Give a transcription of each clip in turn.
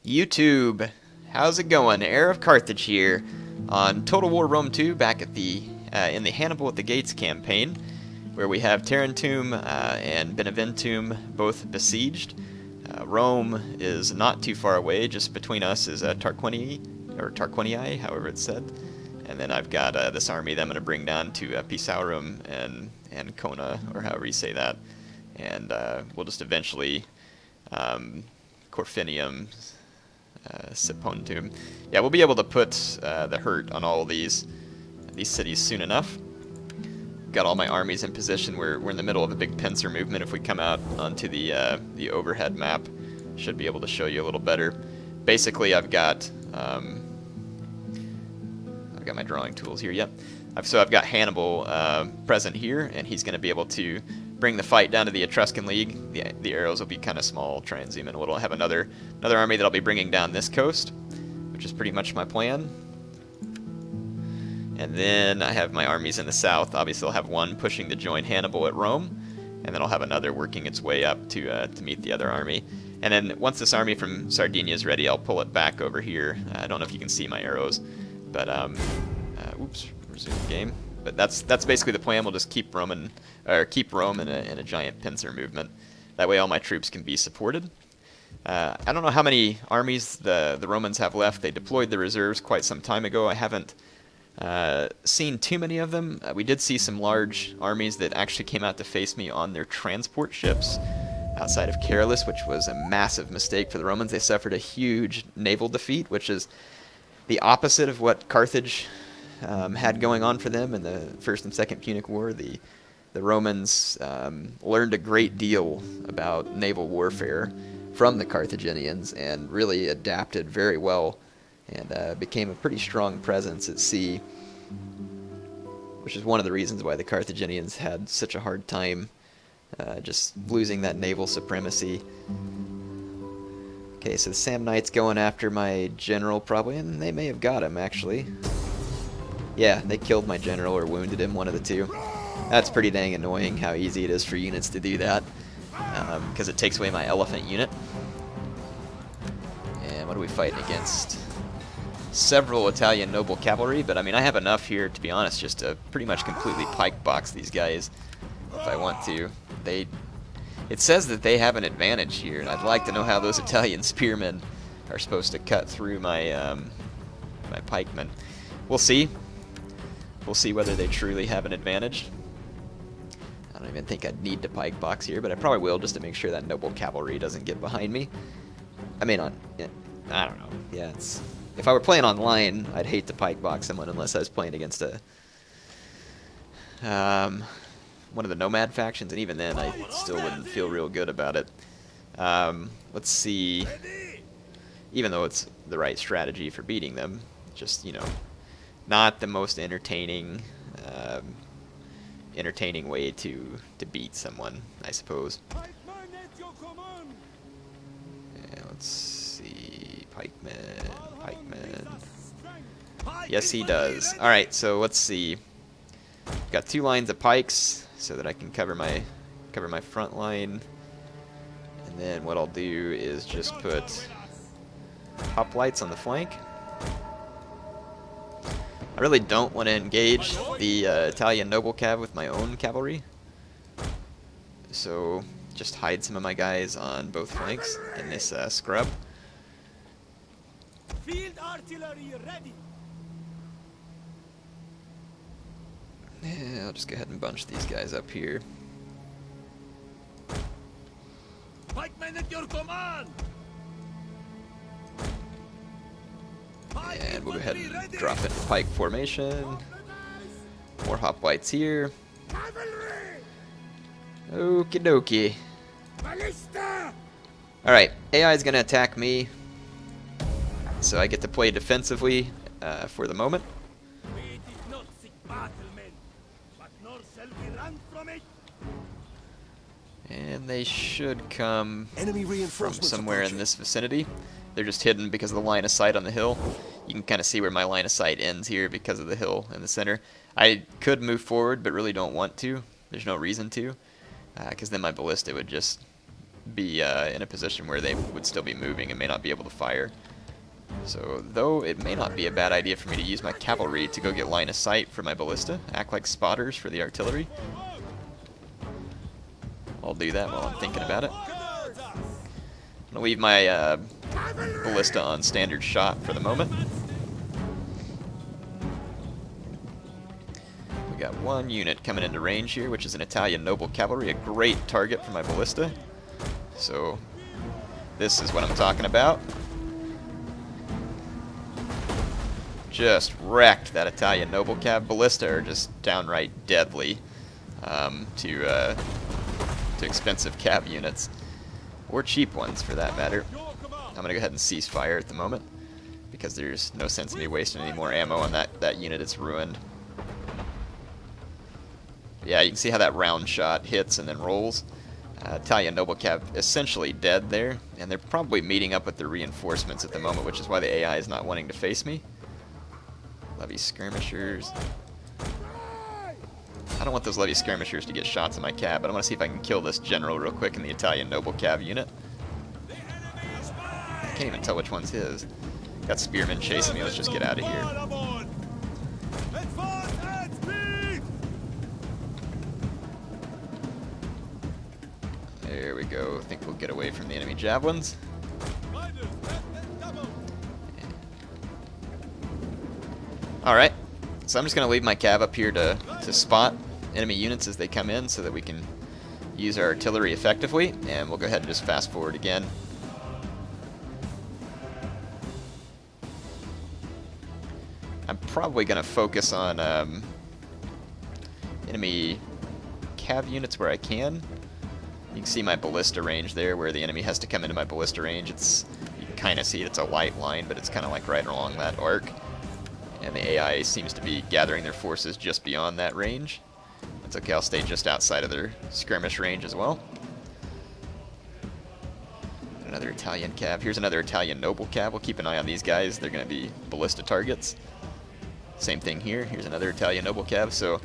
YouTube, how's it going? Heir of Carthage here on Total War Rome 2, back at the in the Hannibal at the Gates campaign, where we have Tarentum and Beneventum both besieged. Rome is not too far away. Just between us is Tarquinii, or Tarquinii, however it's said. And then I've got this army that I'm going to bring down to Pisaurum and Kona, or however you say that. And we'll just eventually Corfinium, Sipontum. Yeah, we'll be able to put the hurt on all of these cities soon enough. Got all my armies in position. We're in the middle of a big pincer movement. If we come out onto the overhead map, should be able to show you a little better. Basically, I've got my drawing tools here. Yep. So I've got Hannibal present here, and he's going to be able to bring the fight down to the Etruscan League. The arrows will be kind of small. Try and zoom in a little. I have another army that I'll be bringing down this coast, which is pretty much my plan. And then I have my armies in the south. Obviously, I'll have one pushing to join Hannibal at Rome, and then I'll have another working its way up to meet the other army. And then once this army from Sardinia is ready, I'll pull it back over here. I don't know if you can see my arrows, but oops, resume game. But that's basically the plan. We'll just keep Rome in a giant pincer movement. That way, all my troops can be supported. I don't know how many armies the Romans have left. They deployed the reserves quite some time ago. I haven't seen too many of them. We did see some large armies that actually came out to face me on their transport ships outside of Carolus, which was a massive mistake for the Romans. They suffered a huge naval defeat, which is the opposite of what Carthage had going on for them in the First and Second Punic War. The Romans learned a great deal about naval warfare from the Carthaginians and really adapted very well and became a pretty strong presence at sea, which is one of the reasons why the Carthaginians had such a hard time just losing that naval supremacy. Okay, so the Samnites going after my general probably, and they may have got him actually. Yeah, they killed my general or wounded him, one of the two. That's pretty dang annoying how easy it is for units to do that, because it takes away my elephant unit. And what are we fighting against? Several Italian noble cavalry, but I mean I have enough here, to be honest, just to pretty much completely pike box these guys if I want to. It says that they have an advantage here, and I'd like to know how those Italian spearmen are supposed to cut through my my pikemen. We'll see. We'll see whether they truly have an advantage. I don't even think I'd need to pike box here, but I probably will just to make sure that noble cavalry doesn't get behind me. I mean, I don't know. Yeah, if I were playing online, I'd hate to pike box someone unless I was playing against one of the nomad factions, and even then I still wouldn't feel real good about it. Let's see. Even though it's the right strategy for beating them, just, you know, not the most entertaining way to beat someone, I suppose. Yeah, let's see. Pikeman. Yes, he does. All right, so let's see. Got two lines of pikes so that I can cover my front line, and then what I'll do is just put hoplites on the flank. I really don't want to engage the Italian noble cav with my own cavalry, so just hide some of my guys on both flanks in this scrub. Field artillery ready. Yeah, I'll just go ahead and bunch these guys up here. Pikemen at your command. And we'll go ahead and drop into pike formation. More hoplites here. Okie dokie. Alright, AI is going to attack me, so I get to play defensively for the moment. And they should come from somewhere in this vicinity. They're just hidden because of the line of sight on the hill. You can kind of see where my line of sight ends here because of the hill in the center. I could move forward, but really don't want to. There's no reason to, because then my ballista would just be in a position where they would still be moving and may not be able to fire. So, though it may not be a bad idea for me to use my cavalry to go get line of sight for my ballista, act like spotters for the artillery. I'll do that while I'm thinking about it. I'm going to leave my ballista on standard shot for the moment. We got one unit coming into range here, which is an Italian noble cavalry, a great target for my ballista. So, this is what I'm talking about. Just wrecked that Italian noble cav. Ballista are just downright deadly to expensive cav units, or cheap ones for that matter. I'm gonna go ahead and cease fire at the moment because there's no sense in me wasting any more ammo on that unit. It's ruined. Yeah, you can see how that round shot hits and then rolls. Italian noble cav essentially dead there, and they're probably meeting up with their reinforcements at the moment, which is why the AI is not wanting to face me. Levy skirmishers. I don't want those levy skirmishers to get shots on my cav, but I want to see if I can kill this general real quick in the Italian noble cav unit. I can't even tell which one's his. Got spearmen chasing me. Let's just get out of here. There we go. I think we'll get away from the enemy javelins. Alright, so I'm just going to leave my cav up here to spot enemy units as they come in so that we can use our artillery effectively, and we'll go ahead and just fast forward again. I'm probably going to focus on enemy cav units where I can. You can see my ballista range there where the enemy has to come into my ballista range. You can kind of see it's a light line, but it's kind of like right along that arc. And the AI seems to be gathering their forces just beyond that range. That's okay, I'll stay just outside of their skirmish range as well. Another Italian cav. Here's another Italian noble cav. We'll keep an eye on these guys. They're going to be ballista targets. Same thing here. Here's another Italian noble cav. So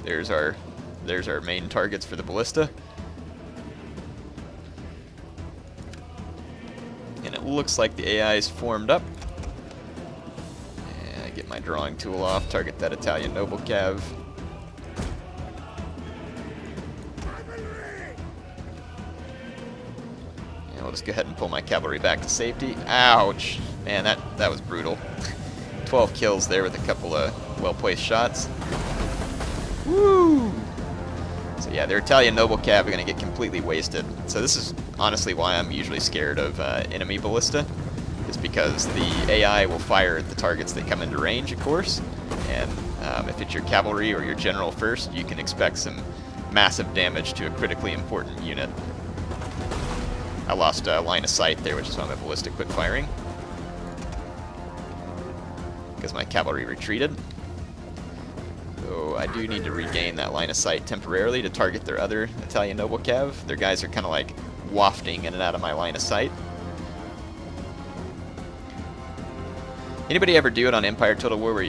there's our main targets for the ballista. And it looks like the AI is formed up. Get my drawing tool off, target that Italian noble cav. And we'll just go ahead and pull my cavalry back to safety. Ouch! Man, that was brutal. 12 kills there with a couple of well-placed shots. Woo! So yeah, their Italian noble cav are going to get completely wasted. So this is honestly why I'm usually scared of enemy ballista. Because the AI will fire at the targets that come into range, of course, and if it's your cavalry or your general first, you can expect some massive damage to a critically important unit. I lost line of sight there, which is why my ballista quit firing, because my cavalry retreated. So I do need to regain that line of sight temporarily to target their other Italian noble cav. Their guys are kind of like wafting in and out of my line of sight. Anybody ever do it on Empire Total War where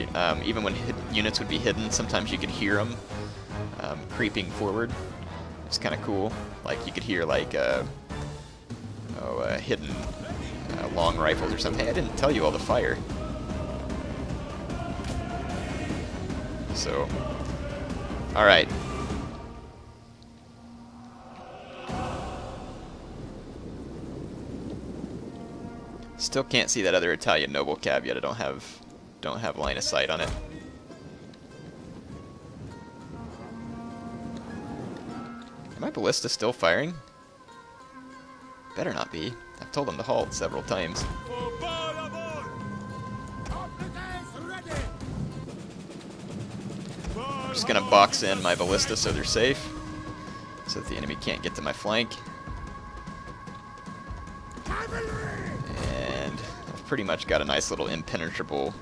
even when units would be hidden, sometimes you could hear them creeping forward? It's kind of cool. Like you could hear like hidden long rifles or something. Hey, I didn't tell you all the fire. So, alright. Still can't see that other Italian noble cav yet. I don't have line of sight on it. Are my ballista still firing? Better not be. I've told them to halt several times. I'm just gonna box in my ballista so they're safe, so that the enemy can't get to my flank. Pretty much got a nice little impenetrable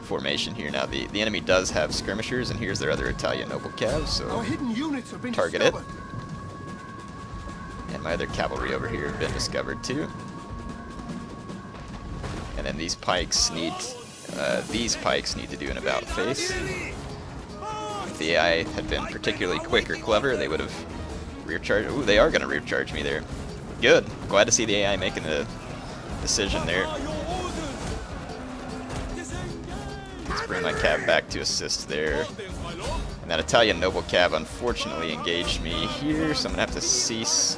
formation here. Now the enemy does have skirmishers, and here's their other Italian noble cav, so target it. And my other cavalry over here have been discovered too. And then these pikes need to do an about face. If the AI had been particularly quick or clever, they would have rear charge. Ooh, they are going to rear charge me there. Good. Glad to see the AI making the decision there. Let's bring my cav back to assist there. And that Italian noble cav unfortunately engaged me here, so I'm going to have to cease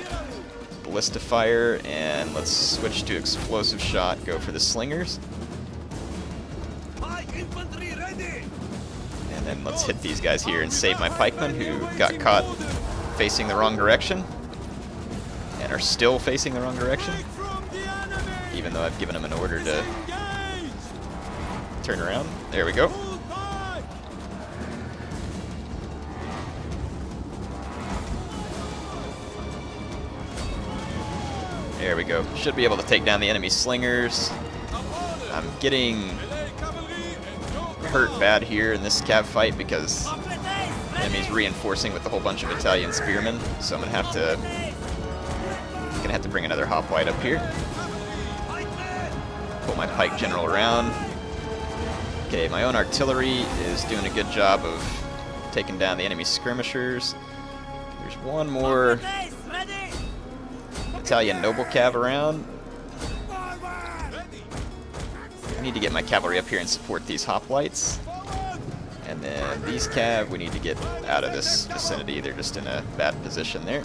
ballista fire, and let's switch to explosive shot, go for the slingers. And then let's hit these guys here and save my pikemen who got caught facing the wrong direction and are still facing the wrong direction, even though I've given them an order to turn around. There we go. There we go. Should be able to take down the enemy slingers. I'm getting hurt bad here in this cav fight because the enemy's reinforcing with a whole bunch of Italian spearmen, so I'm gonna have to bring another hoplite up here. Pull my pike general around. Okay, my own artillery is doing a good job of taking down the enemy skirmishers. There's one more Italian noble cav around. I need to get my cavalry up here and support these hoplites. And then these cav, we need to get out of this vicinity. They're just in a bad position there.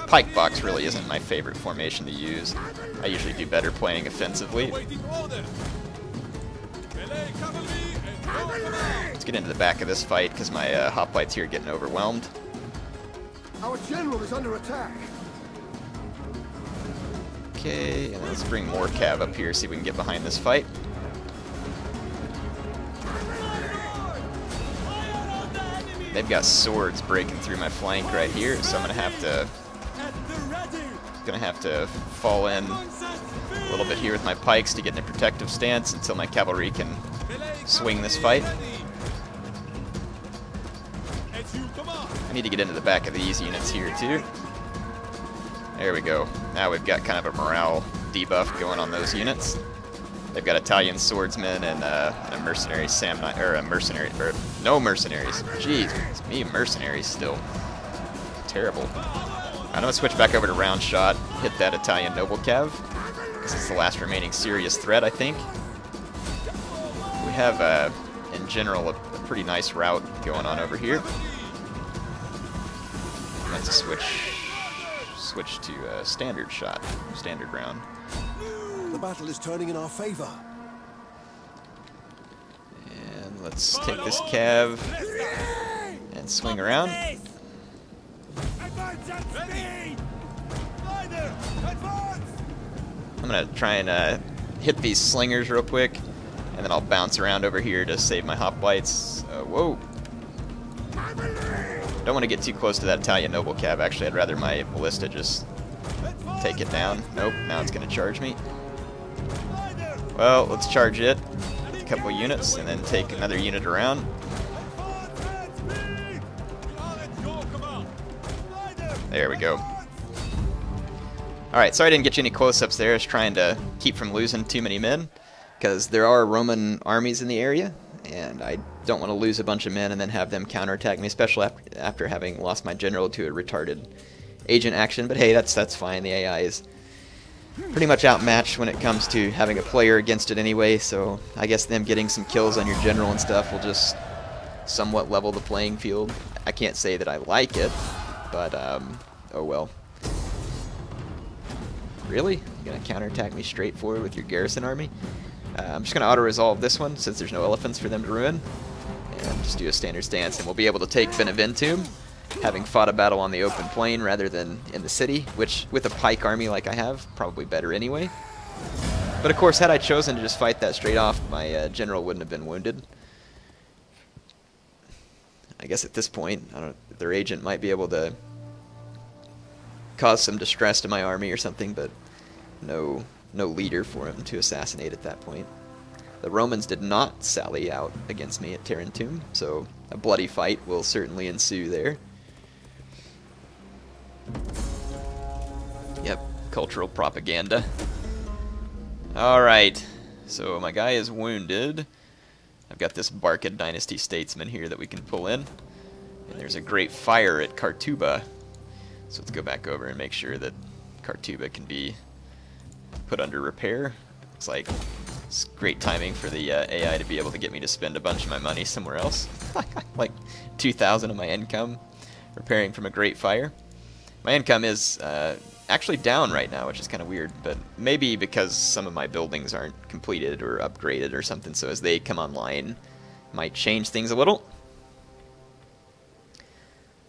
Pike box really isn't my favorite formation to use. I usually do better playing offensively. Let's get into the back of this fight because my hoplites here are getting overwhelmed. Our general is under attack. Okay, and let's bring more cav up here, see if we can get behind this fight. They've got swords breaking through my flank right here, so I'm gonna have to fall in a little bit here with my pikes to get in a protective stance until my cavalry can swing this fight. I need to get into the back of these units here too. There we go. Now we've got kind of a morale debuff going on those units. They've got Italian swordsmen and a mercenary Samnite, or a mercenary, or no mercenaries. Jeez, it's me mercenaries still. Terrible. I'm gonna switch back over to round shot, hit that Italian noble cav. This is the last remaining serious threat, I think. We have, in general, a pretty nice route going on over here. Let's switch to standard shot, standard round. The battle is turning in our favor. And let's take this cav and swing around. I'm gonna try and hit these slingers real quick, and then I'll bounce around over here to save my hoplites. Whoa. Don't want to get too close to that Italian noble cav. Actually, I'd rather my ballista just take it down. Nope, now it's going to charge me. Well, let's charge it with a couple units and then take another unit around. There we go. Alright, sorry I didn't get you any close-ups there. I was trying to keep from losing too many men, because there are Roman armies in the area, and I don't want to lose a bunch of men and then have them counterattack me, especially after having lost my general to a retarded agent action. But hey, that's fine. The AI is pretty much outmatched when it comes to having a player against it anyway, so I guess them getting some kills on your general and stuff will just somewhat level the playing field. I can't say that I like it, but oh well. Really? You're gonna counterattack me straight forward with your garrison army? I'm just gonna auto-resolve this one since there's no elephants for them to ruin, and just do a standard stance, and we'll be able to take Beneventum, having fought a battle on the open plain rather than in the city, which with a pike army like I have, probably better anyway. But of course, had I chosen to just fight that straight off, my general wouldn't have been wounded. I guess at this point, I don't know, their agent might be able to cause some distress to my army or something, but no leader for him to assassinate at that point. The Romans did not sally out against me at Tarentum, so a bloody fight will certainly ensue there. Yep, cultural propaganda. Alright, so my guy is wounded. I've got this Barcid Dynasty statesman here that we can pull in. And there's a great fire at Kartuba. So let's go back over and make sure that Kartuba can be put under repair. Looks like it's great timing for the AI to be able to get me to spend a bunch of my money somewhere else. Like 2,000 of my income repairing from a great fire. My income is actually down right now, which is kind of weird, but maybe because some of my buildings aren't completed or upgraded or something, so as they come online, might change things a little.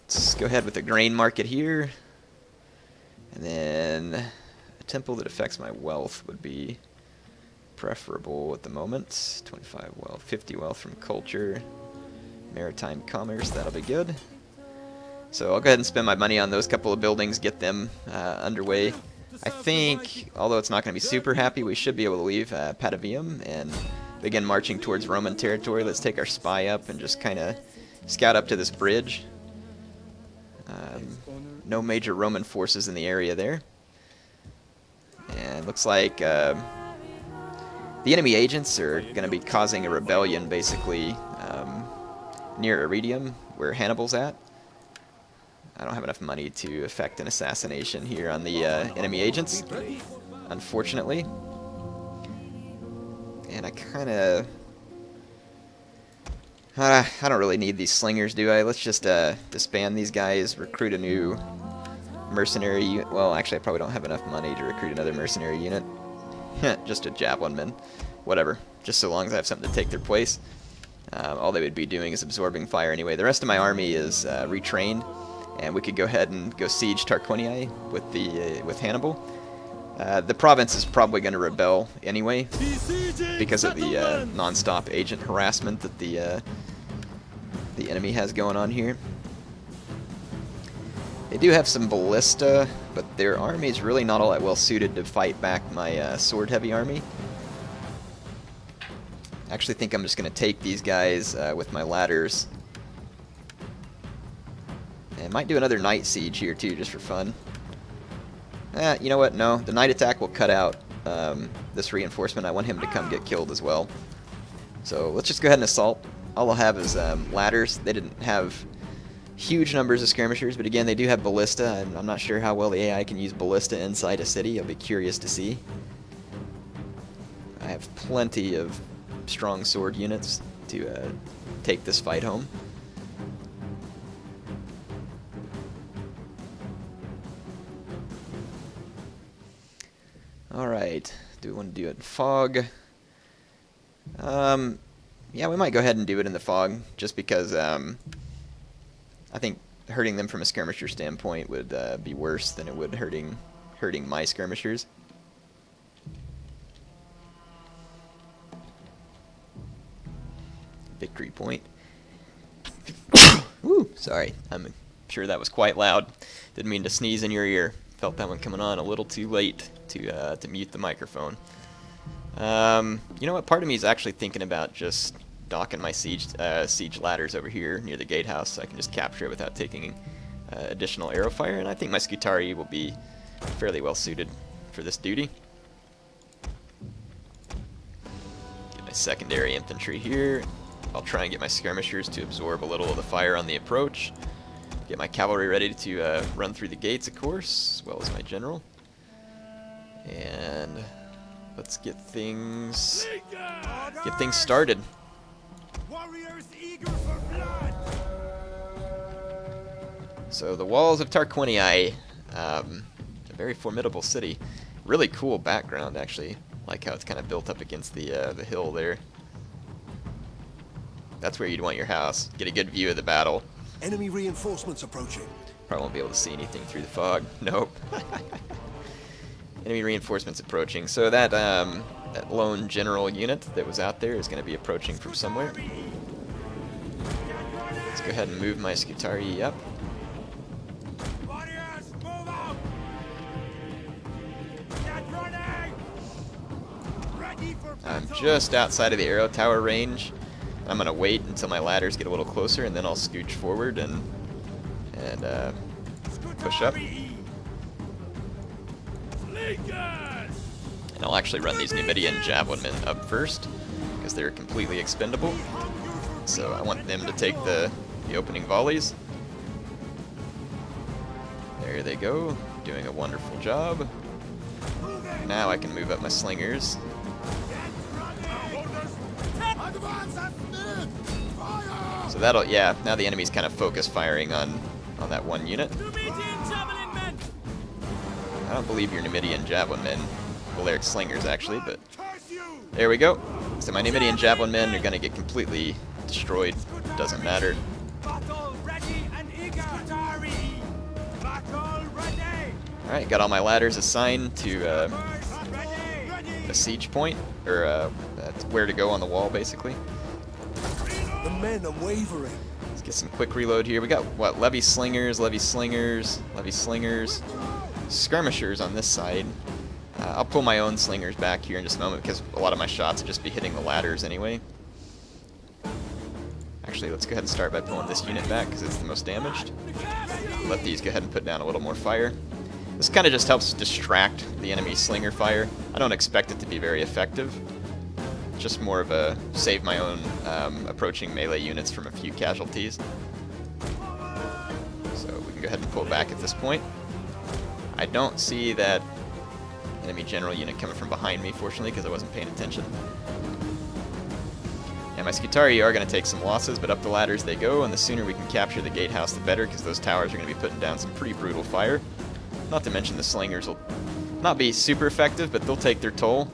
Let's go ahead with the grain market here, and then a temple that affects my wealth would be preferable at the moment. 25 wealth, 50 wealth from culture, maritime commerce, that'll be good. So I'll go ahead and spend my money on those couple of buildings, get them underway. I think, although it's not going to be super happy, we should be able to leave Patavium and begin marching towards Roman territory. Let's take our spy up and just kind of scout up to this bridge. No major Roman forces in the area there. And looks like the enemy agents are going to be causing a rebellion, basically, near Iridium, where Hannibal's at. I don't have enough money to effect an assassination here on the enemy agents, unfortunately. And I kind of... I don't really need these slingers, do I? Let's just disband these guys, recruit a new mercenary unit. Well, actually, I probably don't have enough money to recruit another mercenary unit. Just a javelinman. Whatever. Just so long as I have something to take their place. All they would be doing is absorbing fire anyway. The rest of my army is retrained. And we could go ahead and go siege Tarquinii with Hannibal. The province is probably going to rebel anyway because of the non-stop agent harassment that the enemy has going on here. They do have some ballista, but their army is really not all that well suited to fight back my sword-heavy army. I actually think I'm just going to take these guys with my ladders. And might do another night siege here too, just for fun. You know what? No, the night attack will cut out this reinforcement. I want him to come get killed as well. So let's just go ahead and assault. All I'll have is ladders. They didn't have huge numbers of skirmishers, but again, they do have ballista, and I'm not sure how well the AI can use ballista inside a city. I'll be curious to see. I have plenty of strong sword units to take this fight home. Alright, do we want to do it in fog? Yeah, we might go ahead and do it in the fog, just because I think hurting them from a skirmisher standpoint would be worse than it would hurting my skirmishers. Victory point. Woo, sorry, I'm sure that was quite loud. Didn't mean to sneeze in your ear. Felt that one coming on a little too late to mute the microphone. You know what? Part of me is actually thinking about just docking my siege ladders over here near the gatehouse, so I can just capture it without taking additional arrow fire. And I think my Scutari will be fairly well suited for this duty. Get my secondary infantry here. I'll try and get my skirmishers to absorb a little of the fire on the approach. Get my cavalry ready to run through the gates, of course, as well as my general. And let's get things started. Warriors eager for blood. So the walls of Tarquinii, a very formidable city. Really cool background, actually. Like how it's kind of built up against the hill there. That's where you'd want your house. Get a good view of the battle. Enemy reinforcements approaching. Probably won't be able to see anything through the fog. Nope. Enemy reinforcements approaching. So that lone general unit that was out there is going to be approaching from somewhere. Let's go ahead and move my Scutari up. Warriors, move out. Get running. Ready for I'm battle. just outside of the arrow tower range. I'm going to wait until my ladders get a little closer, and then I'll scooch forward and push up. And I'll actually run these Numidian javelinmen up first, because they're completely expendable. So I want them to take the opening volleys. There they go, doing a wonderful job. Now I can move up my slingers. So that'll, yeah, now the enemy's kind of focus firing on that one unit. I don't believe you're Numidian javelin men. Well, they're slingers actually, but there we go. So my Numidian javelin men are going to get completely destroyed. Doesn't matter. Alright, got all my ladders assigned to a siege point, or where to go on the wall, basically. The men are wavering. Let's get some quick reload here. We got, what, levy slingers, levy slingers, levy slingers, skirmishers on this side. I'll pull my own slingers back here in just a moment because a lot of my shots will just be hitting the ladders anyway. Actually, let's go ahead and start by pulling this unit back because it's the most damaged. Let these go ahead and put down a little more fire. This kind of just helps distract the enemy slinger fire. I don't expect it to be very effective. Just more of a save my own approaching melee units from a few casualties. So we can go ahead and pull back at this point. I don't see that enemy general unit coming from behind me, fortunately, because I wasn't paying attention. And my Scutari are going to take some losses, but up the ladders they go, and the sooner we can capture the gatehouse, the better, because those towers are going to be putting down some pretty brutal fire. Not to mention the slingers will not be super effective, but they'll take their toll.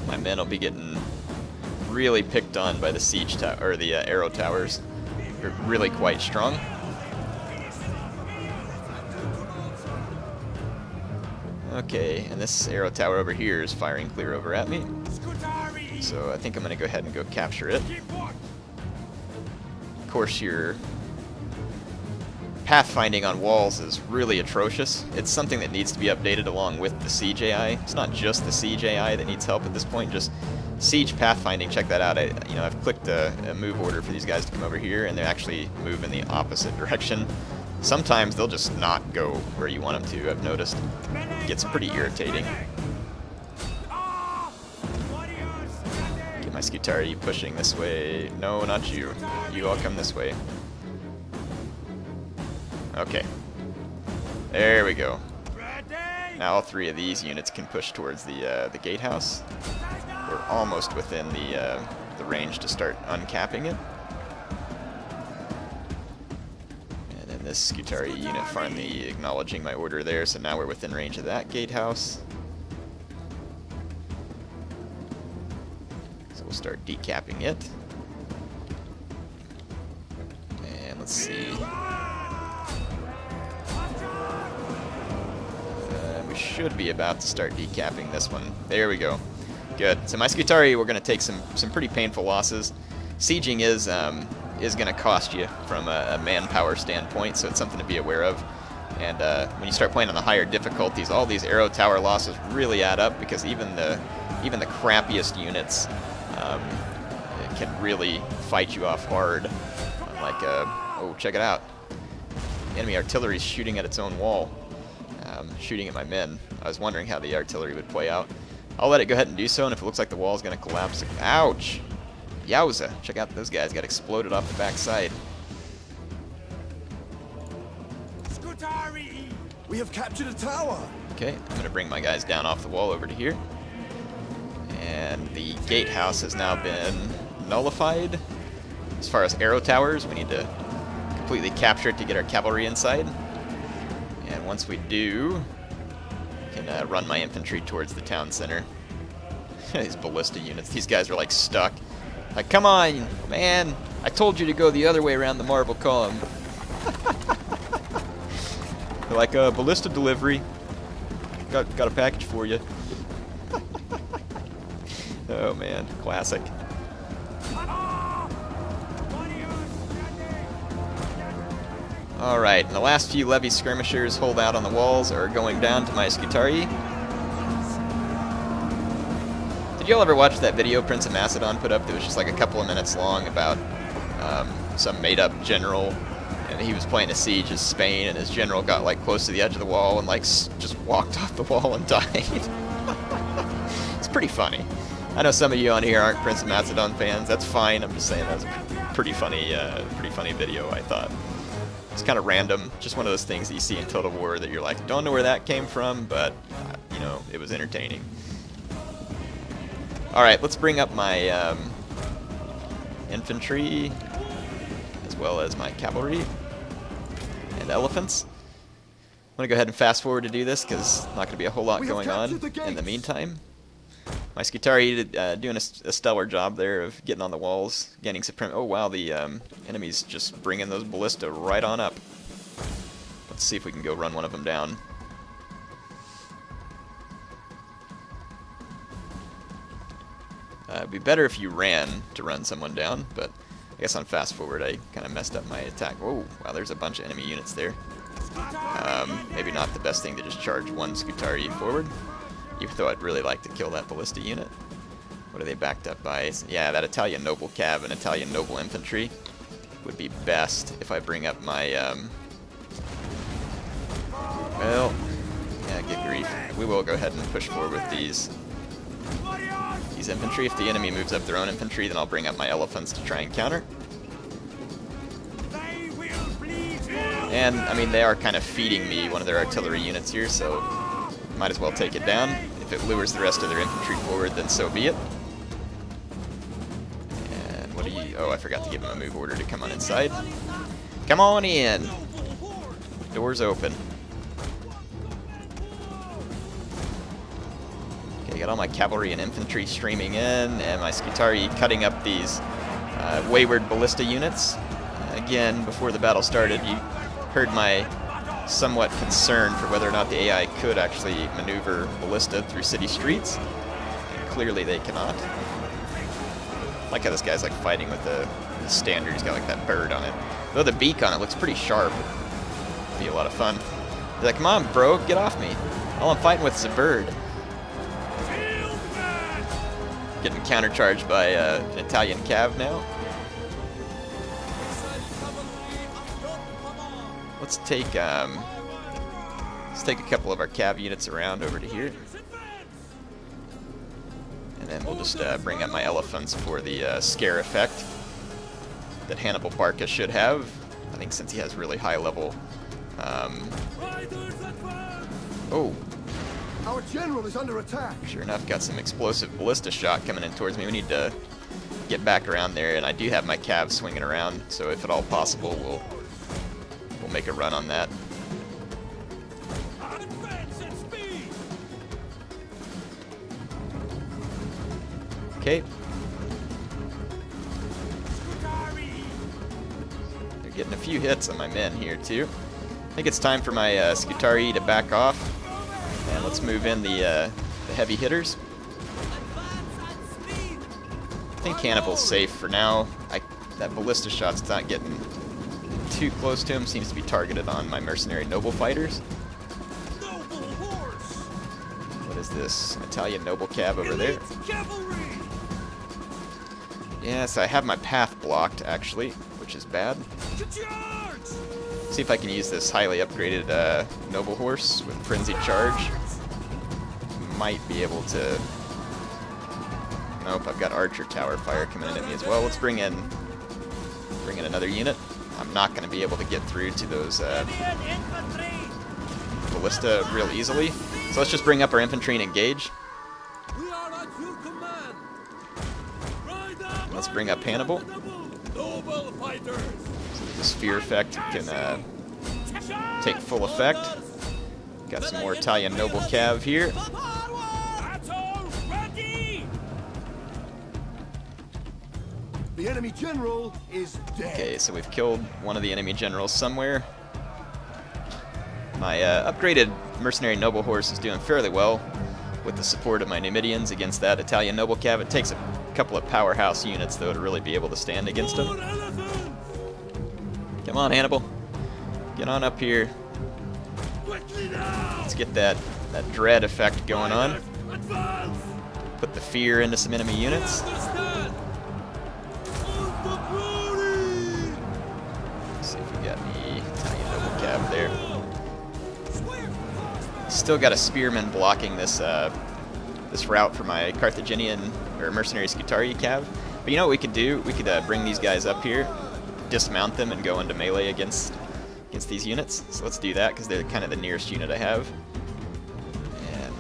My men will be getting really picked on by the siege or the arrow towers. They're really quite strong. Okay, and this arrow tower over here is firing clear over at me. So I think I'm going to go ahead and go capture it. Of course, your pathfinding on walls is really atrocious. It's something that needs to be updated along with the siege AI. It's not just the siege AI that needs help at this point, just siege pathfinding. Check that out. I've clicked a move order for these guys to come over here, and they actually move in the opposite direction. Sometimes they'll just not go where you want them to, I've noticed. It gets pretty irritating. Get my Scutari pushing this way. No, not you. You all come this way. Okay. There we go. Now all three of these units can push towards the gatehouse. We're almost within the range to start uncapping it. And then this Scutari unit finally acknowledging my order there, so now we're within range of that gatehouse. So we'll start decapping it. And let's see. Should be about to start decapping this one. There we go. Good. So my Scutari, we're going to take some pretty painful losses. Sieging is going to cost you from a manpower standpoint, so it's something to be aware of. And when you start playing on the higher difficulties, all these arrow tower losses really add up because even the crappiest units can really fight you off hard. Like, oh, check it out. Enemy artillery is shooting at its own wall. Shooting at my men. I was wondering how the artillery would play out. I'll let it go ahead and do so, and if it looks like the wall's going to collapse... Ouch! Yowza! Check out those guys. Got exploded off the backside. We have captured a tower. Okay, I'm going to bring my guys down off the wall over to here. And the gatehouse has now been nullified. As far as arrow towers, we need to completely capture it to get our cavalry inside. And once we do, I can run my infantry towards the town center. These ballista units, these guys are like stuck. Like, come on, man! I told you to go the other way around the marble column. They're like, ballista delivery. Got a package for you. Oh man, classic. Alright, and the last few levy skirmishers hold out on the walls are going down to my Scutari. Did y'all ever watch that video Prince of Macedon put up that was just like a couple of minutes long about some made-up general, and he was playing a siege of Spain, and his general got like close to the edge of the wall and like just walked off the wall and died? It's pretty funny. I know some of you on here aren't Prince of Macedon fans. That's fine. I'm just saying that was a pretty funny video, I thought. It's kind of random, just one of those things that you see in Total War that you're like, don't know where that came from, but, you know, it was entertaining. Alright, let's bring up my infantry, as well as my cavalry and elephants. I'm going to go ahead and fast forward to do this, because there's not going to be a whole lot going on in the meantime. My Scutari doing a stellar job there of getting on the walls, gaining supreme. Oh wow, the enemy's just bringing those ballista right on up. Let's see if we can go run one of them down. It'd be better if you ran to run someone down, but I guess on fast forward I kind of messed up my attack. Oh wow, there's a bunch of enemy units there. Maybe not the best thing to just charge one Scutari forward. Even though I'd really like to kill that ballista unit. What are they backed up by? Yeah, that Italian noble cav and Italian noble infantry would be best if I bring up my, well, yeah, good grief. We will go ahead and push forward with these infantry. If the enemy moves up their own infantry, then I'll bring up my elephants to try and counter. And, I mean, they are kind of feeding me one of their artillery units here, so might as well take it down. If it lures the rest of their infantry forward, then so be it. And what do you... Oh, I forgot to give him a move order to come on inside. Come on in! Doors open. Okay, got all my cavalry and infantry streaming in, and my Scutari cutting up these wayward ballista units. Again, before the battle started, you heard my somewhat concern for whether or not the AI could actually maneuver ballista through city streets. And clearly they cannot. I like how this guy's like fighting with the standard. He's got like that bird on it. Though the beak on it looks pretty sharp. It'd be a lot of fun. He's like, come on, bro, get off me. All I'm fighting with is a bird. Getting countercharged by an Italian cav now. Let's take a couple of our cav units around over to here, and then we'll just bring up my elephants for the scare effect that Hannibal Barca should have. I think since he has really high level. Oh, Our general is under attack. sure enough, got some explosive ballista shot coming in towards me. We need to get back around there, and I do have my cav swinging around, so if at all possible, we'll make a run on that. Okay. They're getting a few hits on my men here too. I think it's time for my Scutari to back off, and let's move in the heavy hitters. I think Hannibal's safe for now. That ballista shot's not getting too close to him. Seems to be targeted on my mercenary noble fighters. What is this? An Italian noble cav over there. Yes, I have my path blocked actually, which is bad. See if I can use this highly upgraded noble horse with frenzied charge. Might be able to. Nope, I've got archer tower fire coming in at me as well. Let's bring in another unit. I'm not going to be able to get through to those ballista real easily. So let's just bring up our infantry and engage. Let's bring up Hannibal. So the sphere effect can take full effect. Got some more Italian noble cav here. The enemy general is dead. Okay, so we've killed one of the enemy generals somewhere. My upgraded mercenary noble horse is doing fairly well with the support of my Numidians against that Italian noble cav. It takes a couple of powerhouse units though to really be able to stand against them. Come on, Hannibal. Get on up here. Let's get that dread effect going on. Put the fear into some enemy units. There. Still got a spearman blocking this this route for my Carthaginian or mercenary Scutari cav. But you know what we could do? We could bring these guys up here, dismount them, and go into melee against against these units. So let's do that because they're kind of the nearest unit I have. And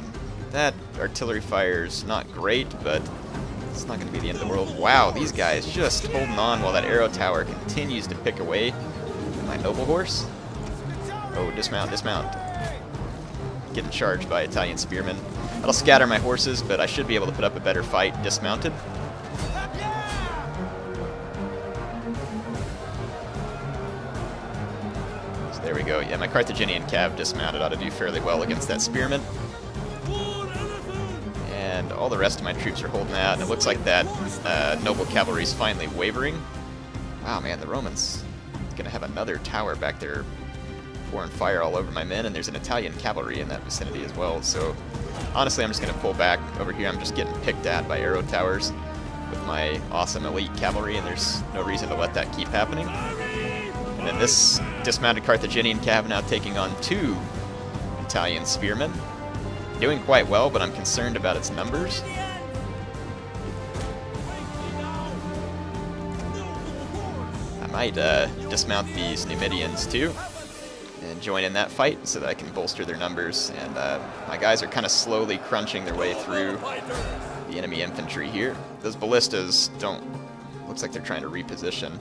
that artillery fire's not great, but it's not going to be the end of the world. Wow, these guys just holding on while that arrow tower continues to pick away my noble horse. Oh, dismount, dismount. Getting charged by Italian spearmen. That'll scatter my horses, but I should be able to put up a better fight dismounted. So there we go. Yeah, my Carthaginian cav dismounted ought to do fairly well against that spearman. And all the rest of my troops are holding out, and it looks like that noble cavalry is finally wavering. Wow, man, the Romans gonna have another tower back there pouring fire all over my men, and there's an Italian cavalry in that vicinity as well. So honestly, I'm just gonna pull back over here. I'm just getting picked at by arrow towers with my awesome elite cavalry, and there's no reason to let that keep happening. And then this dismounted Carthaginian cav now taking on 2 Italian spearmen. Doing quite well, but I'm concerned about its numbers. I might dismount these Numidians too and join in that fight so that I can bolster their numbers. And my guys are kind of slowly crunching their way through the enemy infantry here. Those ballistas looks like they're trying to reposition.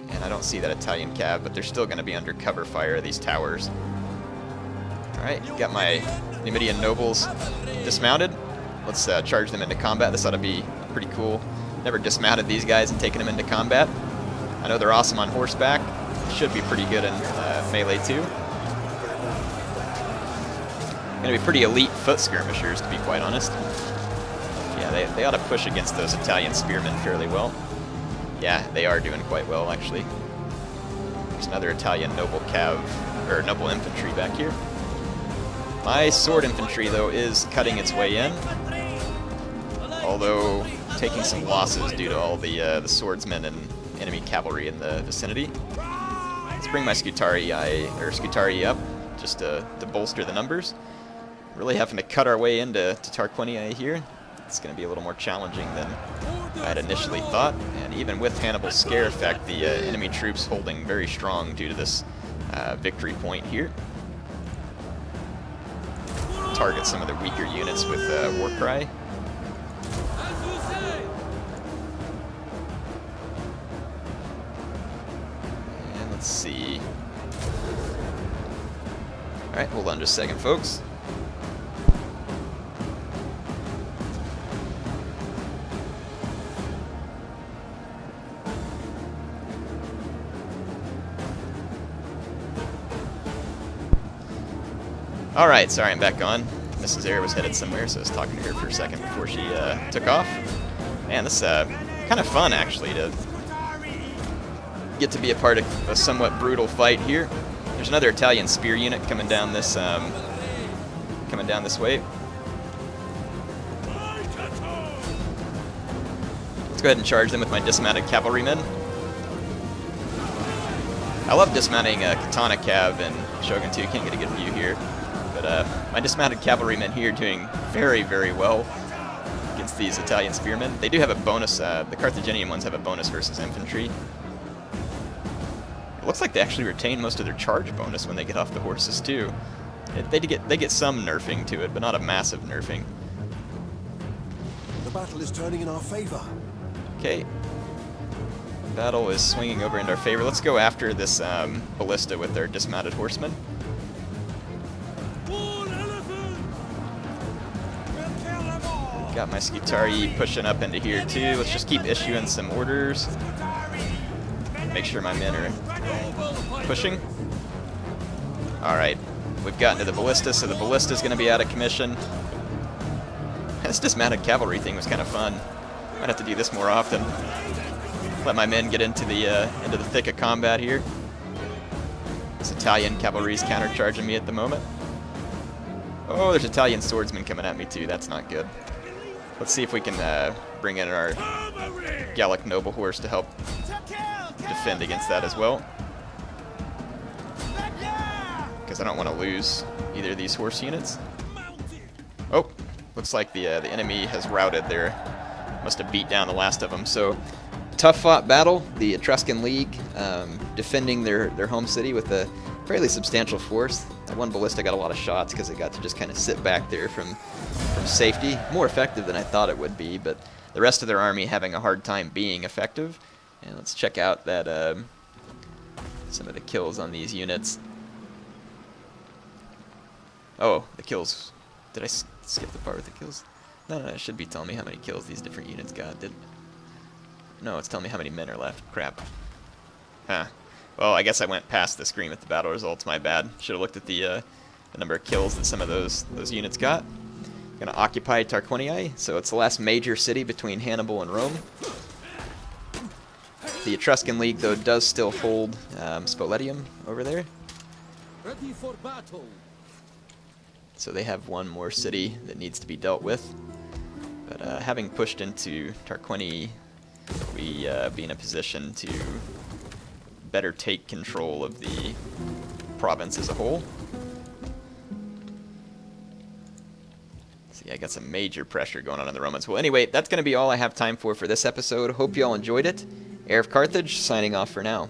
And I don't see that Italian cav, but they're still going to be under cover fire of these towers. Alright, got my Numidian nobles dismounted. Let's charge them into combat. This ought to be pretty cool. Never dismounted these guys and taken them into combat. I know they're awesome on horseback. Should be pretty good in melee too. Gonna be pretty elite foot skirmishers, to be quite honest. Yeah, they ought to push against those Italian spearmen fairly well. Yeah, they are doing quite well, actually. There's another Italian noble cav, or noble infantry back here. My sword infantry, though, is cutting its way in, although taking some losses due to all the swordsmen and enemy cavalry in the vicinity. Let's bring my Scutarii up, just to bolster the numbers. Really having to cut our way into Tarquinii here. It's going to be a little more challenging than I had initially thought, and even with Hannibal's scare effect, the enemy troops holding very strong due to this victory point here. Target some of the weaker units with War Cry. And let's see. Alright, hold on just a second, folks. Alright, sorry, I'm back on. Mrs. Heir was headed somewhere, so I was talking to her for a second before she took off. Man, this is kind of fun, actually, to get to be a part of a somewhat brutal fight here. There's another Italian spear unit coming down this way. Let's go ahead and charge them with my dismounted cavalrymen. I love dismounting Katana Cav and Shogun 2. Can't get a good view here. But my dismounted cavalrymen here doing very, very well against these Italian spearmen. They do have a bonus, the Carthaginian ones have a bonus versus infantry. It looks like they actually retain most of their charge bonus when they get off the horses too. They get some nerfing to it, but not a massive nerfing. The battle is turning in our favor. Okay. Battle is swinging over in our favor. Let's go after this ballista with their dismounted horsemen. Got my Scutarii pushing up into here too. Let's just keep issuing some orders. Make sure my men are pushing. Alright, we've gotten to the ballista, so the ballista is going to be out of commission. This dismounted cavalry thing was kind of fun. Might have to do this more often. Let my men get into the thick of combat here. This Italian cavalry is countercharging me at the moment. Oh, there's Italian swordsmen coming at me too. That's not good. Let's see if we can bring in our Gallic noble horse to help defend against that as well. Because I don't want to lose either of these horse units. Oh, looks like the enemy has routed there. Must have beat down the last of them. So tough fought battle. The Etruscan League defending their home city with a fairly substantial force. That one ballista got a lot of shots because it got to just kind of sit back there from safety. More effective than I thought it would be, but the rest of their army having a hard time being effective. And let's check out that some of the kills on these units. Oh, the kills. Did I skip the part with the kills? No, it should be telling me how many kills these different units got. No, it's telling me how many men are left. Crap. Huh. Well, I guess I went past the screen with the battle results. My bad. Should have looked at the number of kills that some of those units got. Gonna occupy Tarquinii, so it's the last major city between Hannibal and Rome. The Etruscan League, though, does still hold Spoletium over there. Ready for battle. So they have one more city that needs to be dealt with. But having pushed into Tarquinii, we be in a position to better take control of the province as a whole. See, I got some major pressure going on the Romans. Well, anyway, that's going to be all I have time for this episode. Hope you all enjoyed it. Heir of Carthage, signing off for now.